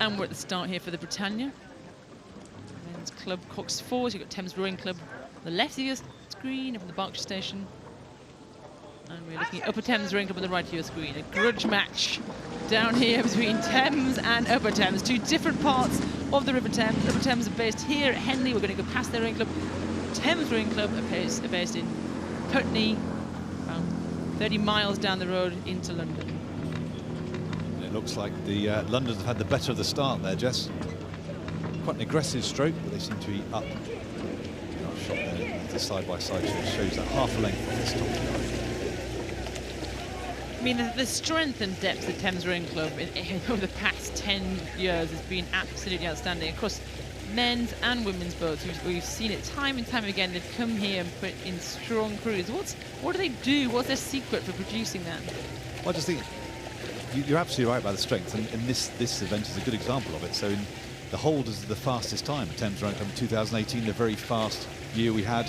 And we're at the start here for the Britannia. Men's club Cox Forward. You've got Thames Rowing Club on the left of your screen, up at the Berkshire Station. And we're looking at Upper Thames Rowing Club on the right of your screen. A grudge match down here between Thames and Upper Thames. Two different parts of the River Thames. Upper Thames are based here at Henley. We're going to go past their rowing club. Thames Rowing Club are based in Putney, about 30 miles down the road into London. It looks like the Londoners have had the better of the start there, Jess. Quite an aggressive stroke, but they seem to be up. Shot there, the side-by-side shows that half a length of this top line. I mean, the strength and depth of Thames Rowing Club over the past 10 years has been absolutely outstanding across men's and women's boats. We've seen it time and time again. They've come here and put in strong crews. What do they do? What's their secret for producing that? Well, I just think you're absolutely right about the strength, and this event is a good example of it. So in the Holders are the fastest time. Thames Rowing Club in 2018, the very fast year we had.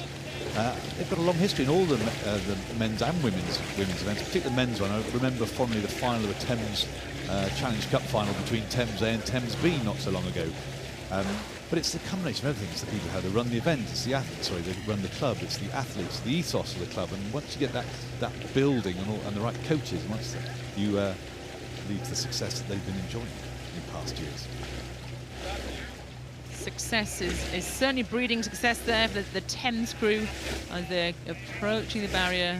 They've got a long history in all the men's and women's events, particularly the men's one. I remember fondly the final of the Thames Challenge Cup final between Thames A and Thames B not so long ago. But it's the combination of everything. It's the people how they run the event. It's the athletes, sorry, they run the club. It's the athletes, the ethos of the club. And once you get that building and the right coaches, once you lead to the success that they've been enjoying in past years. Success is certainly breeding success there for the Thames crew as they're approaching the barrier.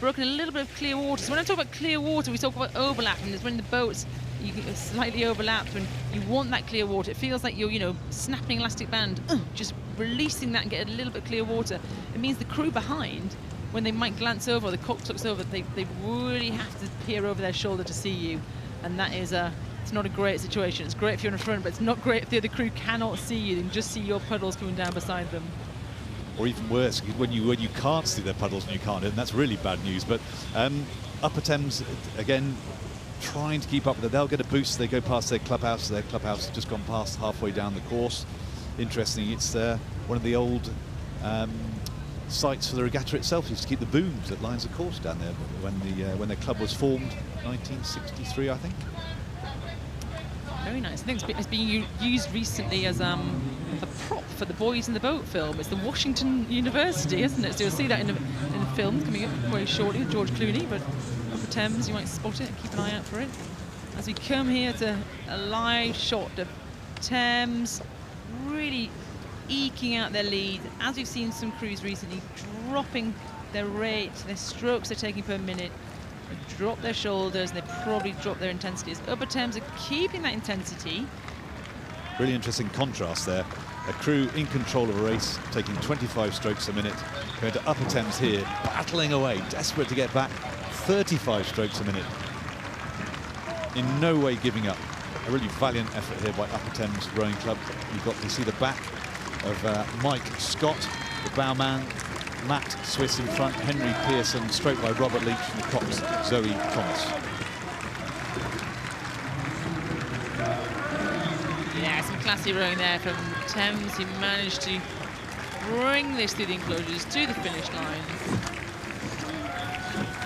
Broken a little bit of clear water. So when I talk about clear water, we talk about overlapping. There's when the boats you get slightly overlapped, when you want that clear water. It feels like you're, snapping elastic band, just releasing that and get a little bit of clear water. It means the crew behind, when they might glance over or the cock looks over, they really have to peer over their shoulder to see you, and that is it's not a great situation. It's great if you're in front, but it's not great if the other crew cannot see you and just see your puddles coming down beside them. Or even worse, when you can't see their puddles and you can't, and that's really bad news. But Upper Thames, again, trying to keep up with it. They'll get a boost. They go past their clubhouse. Their clubhouse has just gone past halfway down the course. Interesting, it's one of the old sites for the regatta itself. Used to keep the booms that lines the course down there when the club was formed, 1963, I think. Very nice. I think it's been used recently as a prop for the Boys in the Boat film. It's the Washington University, isn't it? So you'll see that in the film coming up very shortly with George Clooney. But Upper Thames, you might spot it and keep an eye out for it. As we come here to a live shot of Thames really eking out their lead. As we've seen some crews recently dropping their rate, their strokes they're taking per minute. They drop their shoulders and they probably drop their intensity. As Upper Thames are keeping that intensity. Really interesting contrast there. A crew in control of a race, taking 25 strokes a minute, going to Upper Thames here, battling away, desperate to get back, 35 strokes a minute. In no way giving up. A really valiant effort here by Upper Thames Rowing Club. You've got to see the back of Mike Scott, the bowman, Matt Swiss in front, Henry Pearson, stroked by Robert Leach, and the cox, Zoe Thomas. Yeah, some classy rowing there from Thames. He managed to bring this through the enclosures to the finish line.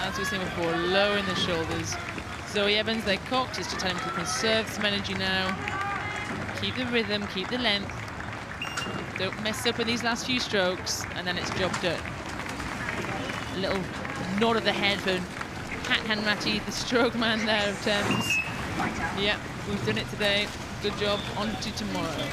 As we were saying before, lowering the shoulders. Zoe Evans, their cox, is to tell him to conserve some energy now. Keep the rhythm, keep the length. Don't mess up in these last few strokes, and then it's job done. A little nod of the head for Pat Hanratty, the stroke man there of Thames. Yep, we've done it today. Good job. On to tomorrow.